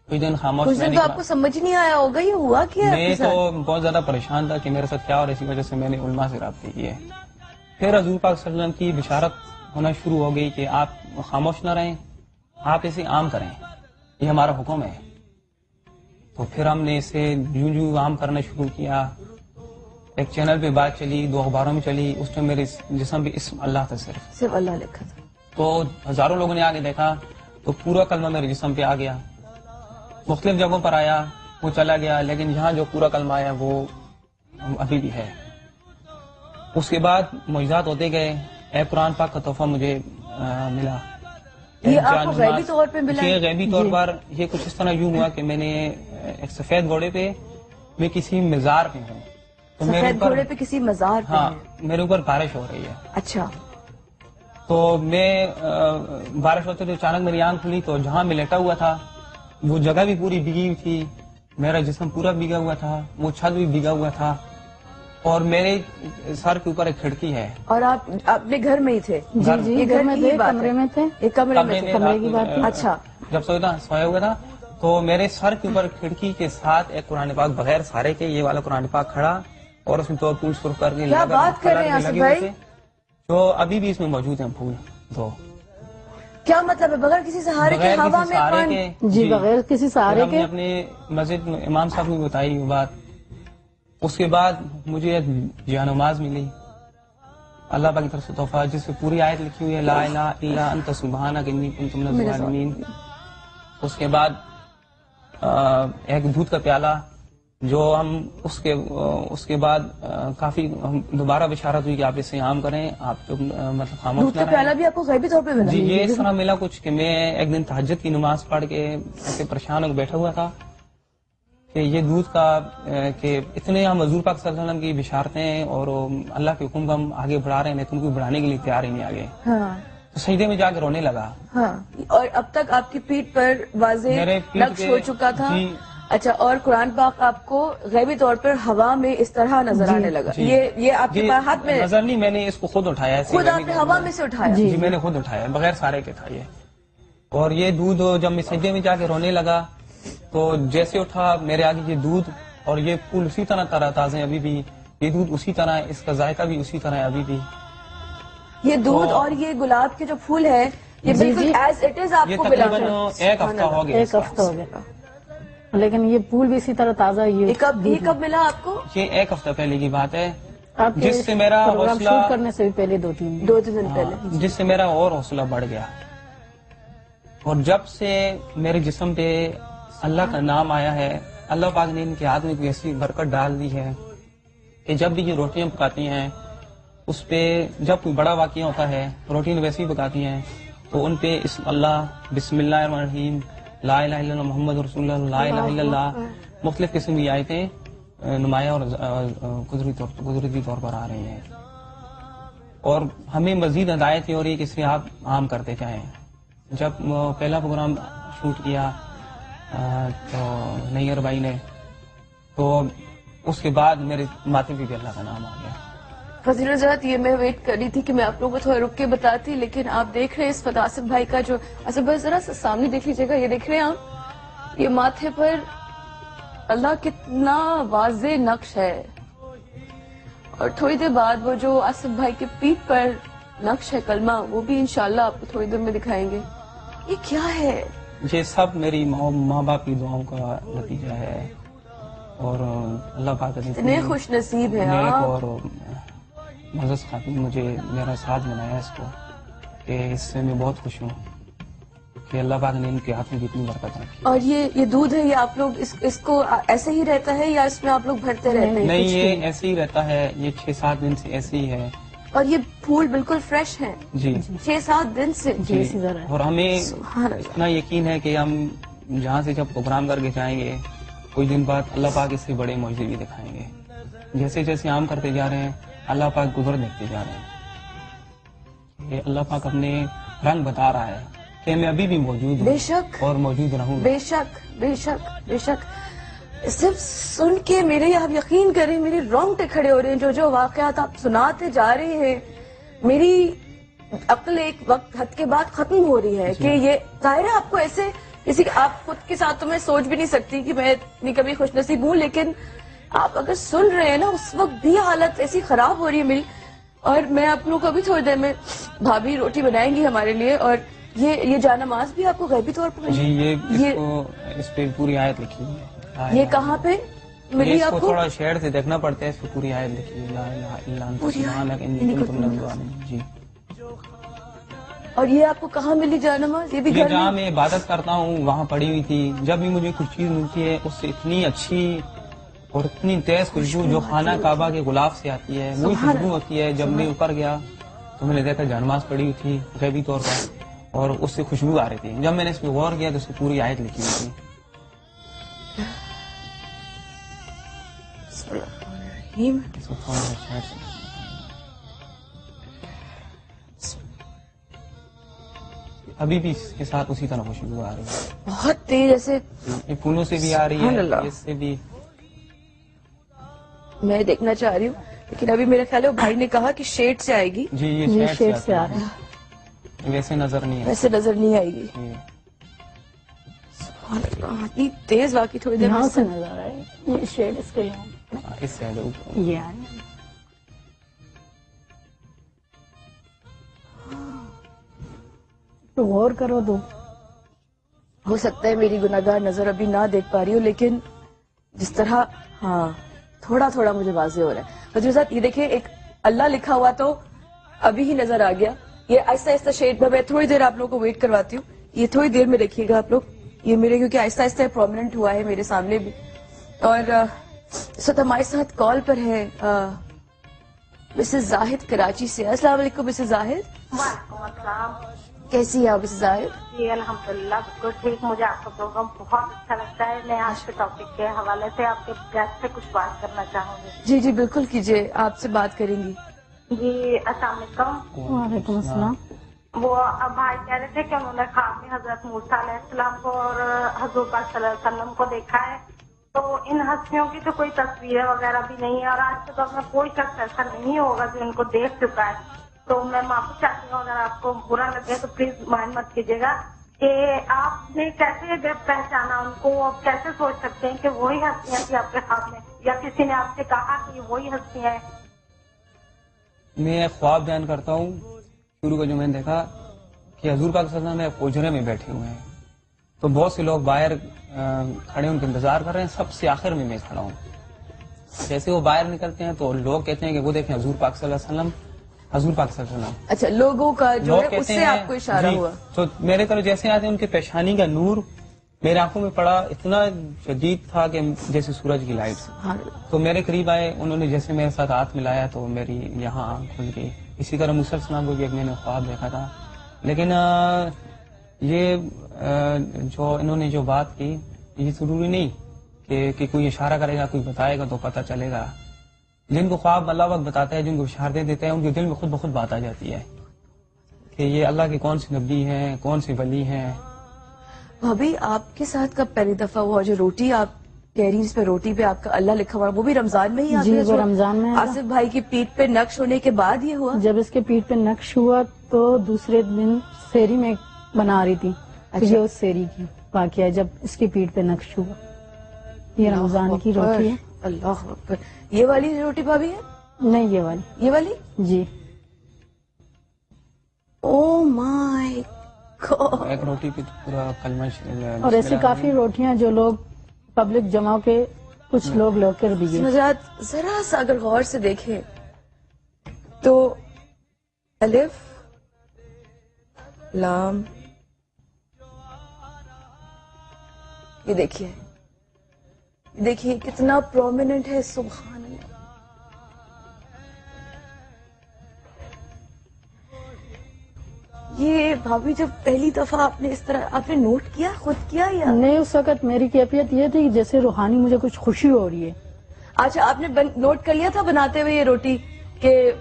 کوئی دن خاموش کچھ دن تو آپ کو سمجھ نہیں آیا ہوگا یہ ہوا کیا میں تو بہت زیادہ پریشان تھا کہ میرے ساتھ کیا، اور اسی وجہ سے میں نے علماء سے رابطے کیے. پھر حضور پاک صلی اللہ علیہ وسلم کی بشارت ہونا شروع ہو گئی کہ آپ خاموش نہ رہیں، آپ اسے عام کریں، یہ ہمارا حکم ہے. تو پھر ہم نے اسے یوں یوں عام کرنا شروع کیا. ایک چینل پہ بات چلی، 2 اخباروں میں چلی، اس میں میرے جسم پہ اسم اللہ تھا، صرف اللہ لکھا تھا. تو ہزاروں لوگوں نے آگے دیکھا تو پورا کلمہ میرے جسم پہ آ گیا. مختلف جگہوں پر آیا، وہ چلا گیا، لیکن یہاں جو پورا کلمہ آیا وہ ابھی بھی ہے. اس کے بعد معجزات ہوتے گئے. اے قرآن پاک کا تحفہ مجھے ملا. یہ آپ کو غیبی طور پہ ملا؟ یہ غیبی طور پر یہ کچھ اس طرح یوں ہوا کہ میں نے ایک سفید گھوڑے پہ میں کسی مزار پہ ہوں. سفید گھوڑے پہ کسی مزار پہ؟ ہاں، میرے اوپر بارش ہو رہی ہے. اچھا. تو میں بارش ہوتے تو اچانک میری آنکھ کھلی تو جہاں میں لیٹا ہوا تھا وہ جگہ بھی پوری بھیگی ہوئی تھی، میرا جسم پورا بھیگا ہوا تھا، وہ چھت بھی بھیگا ہوا تھا، اور میرے سر کے اوپر ایک کھڑکی ہے. اور آپ اپنے گھر میں ہی تھے؟ جی یہ گھر میں تھے، کمرے میں تھے. ایک کمرے میں تھے، کمرے کی بات. اچھا. جب سویا ہوا تھا تو میرے سر کے اوپر کھڑکی کے ساتھ ایک قرآن پاک بغیر سارے کے یہ والا قرآن پاک کھڑا، اور اس میں تو پھول سرخ کر کے کیا بات کر رہے ہیں آصف بھائی؟ جو ابھی بھی اس میں موجود ہیں پھول. تو کیا مطلب ہے بغیر کسی سہارے کے ہوا میں پانی؟ جی بغیر کسی سہارے کے. اپنے مسجد میں امام صاحب کو بتائی وہ بات. اس کے بعد مجھے جان نماز ملی اللہ پاک کی طرف سے تحفہ، جس سے پوری آیت لکھی ہوئی ہے لا الہ الا انت سبحانک انی کنت من الظالمین. اس کے بعد ایک دودھ کا پیالہ جو ہم اس کے بعد کافی دوبارہ بشارت ہوئی کہ آپ اسے عام کریں، آپ مطلب خاموش نہ رہیں. دودھ کا پیالہ بھی آپ کو غیبی طور پہ ملا؟ جی یہ اس طرح ملا کچھ کہ میں ایک دن تہجد کی نماز پڑھ کے ایسے پریشان ہو کے بیٹھا ہوا تھا کہ یہ دودھ کا کہ اتنے ہم حضور پاک صلی اللہ علیہ وسلم کی بشارتیں اور اللہ کے حکم کو ہم آگے بڑھا رہے ہیں، لیکن ان کو بڑھانے کے لیے تیار ہی نہیں آگے. تو سجدے میں جا کے رونے لگا. ہاں. اور اب تک آپ کی پیٹھ پر واضح نقش ہو چکا تھا. اچھا. اور قرآن پاک آپ کو غیبی طور پر ہوا میں اس طرح نظر آنے لگا؟ یہ آپ کے ہاتھ میں نظر نہیں، میں نے اس کو خود اٹھایا. خود آپ نے ہوا میں سے اٹھایا؟ جی میں نے خود اٹھایا، بغیر سارے کے تھا یہ. اور یہ دودھ جب میں سجدے میں جا کے رونے لگا تو جیسے اٹھا میرے آگے یہ دودھ اور یہ پھول اسی طرح تازے ابھی بھی، یہ دودھ اسی طرح، اس کا ذائقہ بھی اسی طرح ابھی بھی. یہ دودھ اور یہ گلاب کے جو پھول ہے یہ بالکل ایز اٹ از آپ کو ملا؟ ایک ہفتہ ہو گیا. ایک ہفتہ ہو گیا، لیکن یہ پھول بھی اسی طرح تازہ. یہ کب ملا آپ کو؟ یہ ایک ہفتہ پہلے کی بات ہے، جس سے میرا حوصلہ شروع کرنے سے بھی پہلے 2-3 دن پہلے، جس سے میرا اور حوصلہ بڑھ گیا. اور جب سے میرے جسم پہ اللہ کا نام آیا ہے، اللہ پاک نے ان کے ہاتھ میں کوئی ایسی برکت ڈال دی ہے کہ جب بھی یہ روٹیاں پکاتی ہیں اس پہ جب کوئی بڑا واقعہ ہوتا ہے، روٹیاں ویسے ہی پکاتی ہیں تو ان پہ اللہ، بسم اللہ الرحمن الرحیم، لا الہ الا اللہ محمد رسول اللہ، لا الہ الا اللہ، مختلف قسم کی آیتیں نمایاں اور قدرتی طور پر آ رہی ہیں. اور ہمیں مزید ہدایت ہو رہی ہے کہ اسے آپ عام کرتے جائیں. جب پہلا پروگرام شوٹ کیا تو نیئر بھائی نے، تو اس کے بعد میرے ماتھے پہ بھی اللہ کا نام آ گیا. فضیل حضرت یہ میں ویٹ کر رہی تھی کہ میں آپ لوگوں کو تھوڑا رک کے بتاتی، لیکن آپ دیکھ رہے ہیں اس وقت آصف بھائی کا جو، آصف بھائی ذرا سامنے دیکھ لیجیے گا، یہ دیکھ رہے ہیں آپ، یہ ماتھے پر اللہ کتنا واضح نقش ہے. اور تھوڑی دیر بعد وہ جو آصف بھائی کے پیٹھ پر نقش ہے کلمہ، وہ بھی انشاءاللہ آپ کو تھوڑی دیر میں دکھائیں گے. یہ کیا ہے؟ یہ سب میری ماں باپ کی دعاؤں کا نتیجہ ہے، اور اللہ پاک اتنے خوش نصیب ہے اور معزز خاتون مجھے میرا ساتھ بنایا اس کو، کہ اس سے میں بہت خوش ہوں کہ اللہ پاک نے ان کے ہاتھ میں کتنی برکت رکھی. اور یہ دودھ ہے، یہ آپ لوگ اس کو ایسے ہی رہتا ہے یا اس میں آپ لوگ بھرتے رہتے ہیں؟ نہیں، یہ ایسے ہی رہتا ہے، یہ 6-7 دن سے ایسے ہی ہے. اور یہ پھول بالکل فریش ہیں؟ جی 6-7 دن سے. اور ہمیں اتنا یقین ہے کہ ہم جہاں سے جب پروگرام کر کے جائیں گے کچھ دن بعد اللہ پاک اس سے بڑے معجزے بھی دکھائیں گے. جیسے جیسے عام کرتے جا رہے ہیں اللہ پاک گزر دیکھتے جا رہے ہیں کہ اللہ پاک اپنے رنگ بتا رہا ہے کہ میں ابھی بھی موجود ہوں، بے شک، اور موجود رہوں. بے شک بے شک بے شک. صرف سن کے میرے، آپ یقین کریں میرے رونگٹے کھڑے ہو رہے ہیں. جو واقعات آپ سناتے جا رہے ہیں میری عقل ایک وقت حد کے بعد ختم ہو رہی ہے کہ یہ ظاہر ہے آپ کو ایسے اسی آپ خود کے ساتھ تو میں سوچ بھی نہیں سکتی کہ میں اتنی کبھی خوش نصیب ہوں، لیکن آپ اگر سن رہے ہیں نا اس وقت بھی حالت ایسی خراب ہو رہی ہے میری. اور میں آپ لوگوں کو ابھی تھوڑی دیر میں بھابھی روٹی بنائیں گی ہمارے لیے. اور یہ جانماز بھی آپ کو غیبی طور پر جی یہ اس پہ پوری آیت لکھی ہے. یہ کہاں پہ ملی آپ کو کو؟ تھوڑا شیئر سے دیکھنا پڑتا ہے، اس پہ پوری آیت لکھی ہے لا الہ الا انت سبحانک انی کنت من الظالمین. جی اور یہ آپ کو کہاں ملی جانماز؟ یہ بھی یہ گھر جہاں میں؟ میں عبادت کرتا ہوں وہاں پڑی ہوئی تھی. جب بھی مجھے کچھ چیز ملتی ہے اس سے اتنی اچھی اور اتنی تیز خوشبو جو خانہ کعبہ کے غلاف سے آتی ہے وہی خوشبو ہوتی ہے. جب میں اوپر گیا تو میں نے دیکھا جانماز پڑی ہوئی تھی غیبی طور پر، اور اس سے خوشبو آ رہی تھی. جب میں نے اس پہ غور کیا تو اس پہ پوری آیت لکھی ہوئی تھی. اس کو تھوڑا سا شیئر سے ابھی بھی اس کے ساتھ اسی طرح خوشبو آ رہی ہے. بہت تیز ایسے یہ پھولوں سے بھی آ رہی سبحان ہے، اللہ. اس سے بھی. میں دیکھنا چاہ رہی ہوں، لیکن ابھی میرا خیال ہے وہ بھائی نے کہا کہ شیڈ سے آئے گی. جی یہ یہ شیڈ شیڈ سے آ رہے ہیں. ویسے نظر نہیں ہے. ویسے نظر نہیں آئے گی. جی. سبحان اللہ، اتنی تیز واقعی تھوڑی دیر یہاں میں سے نظر آ رہا ہے. یہ شیڈ اس کے یہاں اس سے اوپر. یہ آ رہے ہیں. تو غور کرو تو ہو سکتا ہے میری گناہگار نظر ابھی نہ دیکھ پا رہی ہو، لیکن جس طرح ہاں تھوڑا تھوڑا مجھے واضح ہو رہا ہے. حضور صاحب یہ دیکھیں ایک اللہ لکھا ہوا تو ابھی ہی نظر آ گیا. یہ آہستہ آہستہ شیڈ میں تھوڑی دیر آپ لوگوں کو ویٹ کرواتی ہوں. یہ تھوڑی دیر میں دیکھیے گا آپ لوگ. یہ میرے کیونکہ آہستہ آہستہ پرومیننٹ ہوا ہے میرے سامنے بھی. اور اس وقت ہمارے ساتھ کال پر ہے مسز زاہد کراچی سے. السلام علیکم مسز زاہد. وعلیکم السلام. کیسی ہے آپ مسز زاہد؟ جی الحمدللہ بالکل ٹھیک. مجھے آپ کا پروگرام بہت اچھا لگتا ہے. میں آج کے ٹاپک کے حوالے سے آپ کے گیسٹ سے کچھ بات کرنا چاہوں گی. جی جی بالکل کیجیے، آپ سے بات کریں گی. جی السلام علیکم. وعلیکم السلام. وہ بھائی کہہ رہے تھے کہ انہوں نے خواب میں حضرت موسیٰ علیہ السلام کو اور حضور پاک صلی اللہ علیہ وسلم کو دیکھا ہے. تو ان ہستیوں کی تو کوئی تصویریں وغیرہ بھی نہیں ہے، اور آج کے دور میں کوئی شخص ایسا نہیں ہوگا جو ان کو دیکھ چکا ہے. تو میں معافی چاہتی ہوں اگر آپ کو برا لگے تو پلیز مائنڈ مت کیجیے گا. کہ آپ نے کیسے پہچانا ان کو؟ آپ کیسے سوچ سکتے ہیں کہ وہی ہستیاں تھیں آپ کے خواب میں، یا کسی نے آپ سے کہا کہ وہی ہستیاں ہیں؟ میں ایک خواب بیان کرتا ہوں. شروع کا جو میں نے دیکھا کہ حضور پاک صلی اللہ علیہ وسلم حجرے میں بیٹھے ہوئے ہیں، تو بہت سے لوگ باہر کھڑے ان کا انتظار کر رہے ہیں. سب سے آخر میں کھڑا ہوں. جیسے وہ باہر نکلتے ہیں تو لوگ کہتے ہیں کہ وہ دیکھیں حضور پاک صلی اللہ علیہ وسلم، حضور پاک صلی اللہ علیہ وسلم. اچھا، لوگوں کا جو لوگ ہے اس کہتے سے ہیں آپ کو اشارہ جی. ہوا. تو میرے طرف جیسے آتے ہیں ان کے پیشانی کا نور میرے آنکھوں میں پڑا، اتنا شدید تھا کہ جیسے سورج کی لائٹ سے. تو میرے قریب آئے، انہوں نے جیسے میرے ساتھ ہاتھ ملایا تو میری یہاں آنکھ کھل گئی. اسی طرح موسیٰ علیہ السلام کو بھی ایک میں نے خواب دیکھا تھا. لیکن یہ جو انہوں نے جو بات کی، یہ ضروری نہیں کہ کوئی اشارہ کرے گا، کوئی بتائے گا تو پتہ چلے گا. جن کو خواب اللہ وقت بتاتا ہے، جن کو اشارے دیتا ہے، ان کے دل میں خود بخود بات آ جاتی ہے کہ یہ اللہ کے کون سے نبی ہیں، کون سے ولی ہیں. بھابھی آپ کے ساتھ کب پہلی دفعہ ہوا جو روٹی آپ کہہ رہی، اس پہ روٹی پہ آپ کا اللہ لکھا ہوا، وہ بھی رمضان میں ہی آپ جی نے وہ رمضان میں آیا. آصف بھائی کی پیٹھ پہ نقش ہونے کے بعد یہ ہوا؟ جب اس کے پیٹ پہ نقش ہوا تو دوسرے دن سیری میں بنا رہی تھی. یہ اس سیری کی واقعہ ہے جب اس کی پیٹ پہ نقش ہوا. یہ رمضان کی روٹی ہے. اللہ اکبر. یہ والی روٹی بھابھی ہے؟ نہیں یہ والی. یہ والی؟ جی. او مائی گاڈ. ایک روٹی پہ پورا کلمہ اور ایسی کافی روٹیاں جو لوگ پبلک جمع کے کچھ لوگ لو کر بھی گئے. نجات ذرا سا اگر غور سے دیکھیں تو الف لام، یہ دیکھیے، دیکھیے کتنا پرومیننٹ ہے. سبحان اللہ. یہ بھابھی جب پہلی دفعہ آپ نے اس طرح آپ نے نوٹ کیا، خود کیا یا نہیں؟ اس وقت میری کیفیت یہ تھی کہ جیسے روحانی مجھے کچھ خوشی ہو رہی ہے. اچھا، آپ نے نوٹ کر لیا تھا بناتے ہوئے یہ روٹی کہ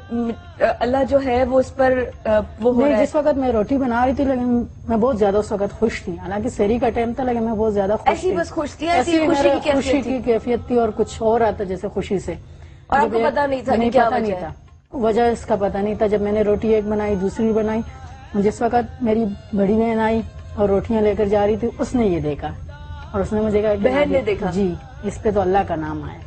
اللہ جو ہے وہ اس پر وہ ہو رہا نہیں، ہے؟ جس وقت میں روٹی بنا رہی تھی لیکن میں بہت زیادہ اس وقت خوش تھی. حالانکہ سحری کا ٹائم تھا لیکن میں بہت زیادہ خوش ایسی تھی. بس خوش تھی، ایسی ایسی خوشی میرے کی خوشی کیفیت کی تھی کیفیت تھی اور کچھ ہو رہا تھا جیسے خوشی سے. اور آپ کو پتا نہیں تھا کہ کیا پتا وجہ نہیں ہے؟ تھا، وجہ اس کا پتا نہیں تھا. جب میں نے روٹی ایک بنائی، دوسری بنائی، جس وقت میری بڑی بہن آئی اور روٹیاں لے کر جا رہی تھی، اس نے یہ دیکھا اور اس نے مجھے کہا کہ بہن نے دیکھا؟ جی اس پہ تو اللہ کا نام آیا،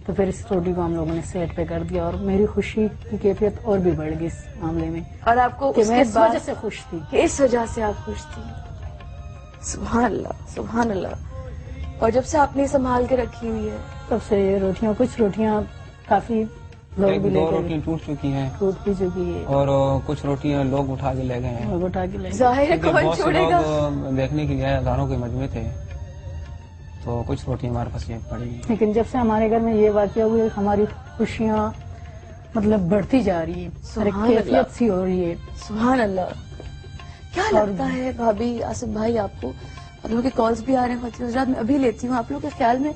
تو پھر اس روٹی کو ہم لوگوں نے سیٹ پہ کر دیا اور میری خوشی کی کیفیت اور بھی بڑھ گئی اس معاملے میں اور آپ کو کہ اس میں کے اس بعد وجہ سے خوش تھی. کہ اس وجہ سے آپ خوش تھی. سبحان اللہ سبحان اللہ. اور جب سے آپ نے سنبھال کے رکھی ہوئی ہے تب سے یہ روٹیاں، کچھ روٹیاں کافی لوگ ایک بھی لے دو گئے، روٹیاں ٹوٹ چکی ہیں ٹوٹ بھی چکی ہے اور کچھ روٹیاں لوگ اٹھا کے لے گئے ہیں. لوگ اٹھا کے لے گئے. ظاہر ہے کیونکہ کون بہت سے چھوڑے گا. لوگ دیکھنے کے لیے ہزاروں کے مجموعے تھے، تو کچھ روٹیاں ہمارے پاس یہ پڑی. لیکن جب سے ہمارے گھر میں یہ واقعہ ہوئی ہماری خوشیاں مطلب بڑھتی جا رہی ہے، سبحان کیفیت اللہ. سی ہو رہی ہے. سبحان اللہ. کیا لگتا ہے بھابھی آصف بھائی آپ کو؟ آپ لوگوں کے کالز بھی آ رہے ہیں خواتین حضرات، میں ابھی لیتی ہوں. آپ لوگوں کے خیال میں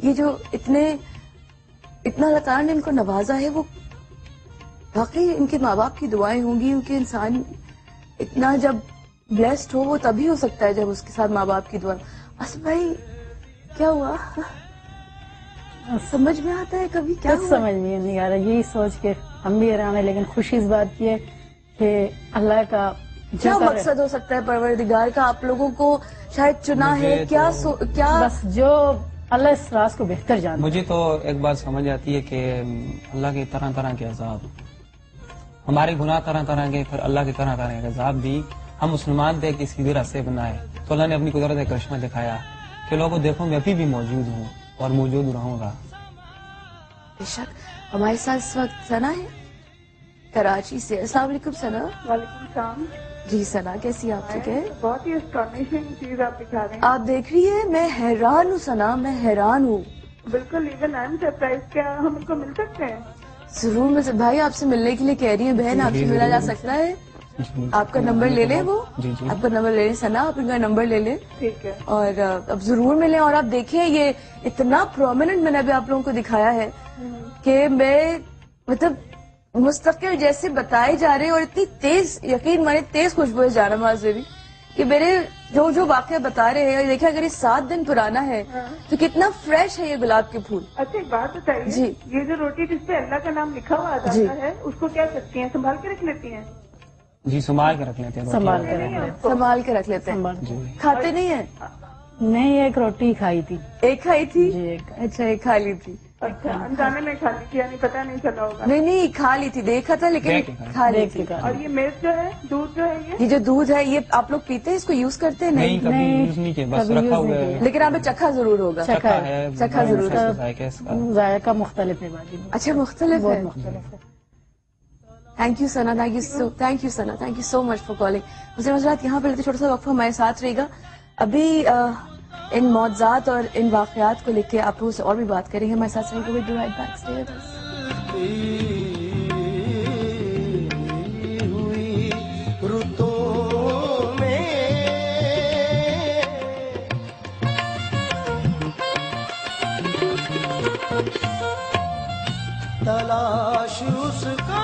یہ جو اتنا اللہ تعالیٰ نے ان کو نوازا ہے، وہ واقعی ان کے ماں باپ کی دعائیں ہوں گی؟ کیونکہ انسان اتنا جب بلیسڈ ہو وہ تبھی ہو سکتا ہے جب اس کے ساتھ ماں باپ کی دعائیں. آصف بھائی کیا ہوا؟ سمجھ میں آتا ہے کبھی کیا کچھ ہوا؟ سمجھ میں نہیں آ رہا. یہی سوچ کے ہم بھی حیران ہیں، لیکن خوشی اس بات کی ہے کہ اللہ کا کیا جو کر- مقصد ہو سکتا ہے پروردگار کا آپ لوگوں کو شاید چنا ہے؟ مجھے کیا تو- کیا بس جو اللہ اس راز کو بہتر جانتا ہے. مجھے تو ایک بات سمجھ آتی ہے کہ اللہ کے طرح طرح کے عذاب، ہمارے گناہ طرح طرح کے، پھر اللہ کے طرح طرح کے عذاب بھی ہم مسلمان تھے کہ اس کی بھی راستے بنائے، تو اللہ نے اپنی قدرت کا کرشمہ دکھایا کہ لوگوں دیکھو میں ابھی بھی موجود ہوں اور موجود رہوں گا. بے شک. ہمارے ساتھ اس وقت ثنا ہے کراچی سے. السلام علیکم ثنا. وعلیکم السلام. جی ثنا کیسی آپ؟ ٹھیک ہے. بہت ہی اسٹانشنگ چیز آپ دکھا رہے ہیں. آپ دیکھ رہی ہے میں حیران ہوں ثنا، میں حیران ہوں. بالکل ایون آئی ایم سرپرائز. کیا ہم ان کو مل سکتے ہیں؟ ضرور. میں بھائی آپ سے ملنے کے لیے کہہ رہی ہیں. بہن آپ سے ملا جا سکتا ہے؟ آپ کا نمبر لے لیں. وہ جی جی آپ کا نمبر لے لیں ثنا، آپ ان کا نمبر لے لیں ٹھیک ہے. اور اب ضرور ملیں. اور آپ دیکھیں یہ اتنا پرومیننٹ میں نے ابھی آپ لوگوں کو دکھایا ہے کہ میں مطلب مستقل جیسے بتائے جا رہے ہیں اور اتنی تیز یقین مانے تیز خوشبو ہے جانماز سے بھی کہ میرے جو واقعہ بتا رہے ہیں. دیکھیں اگر یہ 7 دن پرانا ہے تو کتنا فریش ہے یہ گلاب کے پھول. اچھا ایک بات بتائیے. جی. یہ جو روٹی جس پہ اللہ کا نام لکھا ہوا آتا جی. ہے اس کو کیا کرتی ہیں؟ سنبھال کے رکھ لیتی ہیں؟ جی سنبھال کے رکھ لیتے ہیں. سنبھال کے رکھ لیں. سنبھال کے رکھ لیتے ہیں. سنبھال کے. کھاتے نہیں ہیں؟ نہیں، ایک روٹی کھائی تھی. ایک کھائی تھی؟ جی ایک. اچھا ایک کھا لی تھی. اچھا انجانے میں کھا لی تھی یعنی پتہ نہیں چلا ہوگا. نہیں کھا لی تھی، دیکھا تھا لیکن دیکھ کے کھا لی. کھا لی دیکھ تھی. کے کھا اور یہ ملک جو ہے دودھ جو ہے یہ جو دودھ ہے یہ آپ لوگ پیتے ہیں؟ اس کو یوز کرتے ہیں؟ نہیں نہیں. کبھی نہیں، یوز نہیں کیا، بس کبھی رکھا یوز ہوا نہیں ہے. لیکن آپ نے چکھا ضرور ہوگا. چکھا ہے چکھا ضرور ہے. ذائقہ اس کا. ذائقہ مختلف ہے باجی. اچھا مختلف ہے. بہت مختلف ہے. Thank you Sana. Thank you Sana. Thank you so much for calling. مسلم حضرات یہاں پہ لیتے چھوٹا سا وقفہ ہمارے ساتھ رہے گا. ابھی ان معجزات اور ان واقعات کو لے کے آپ لوگوں سے اور بھی بات کریں گے. ہمارے ساتھ رہے گا. We do right back. Stay with us. تلاش اس کا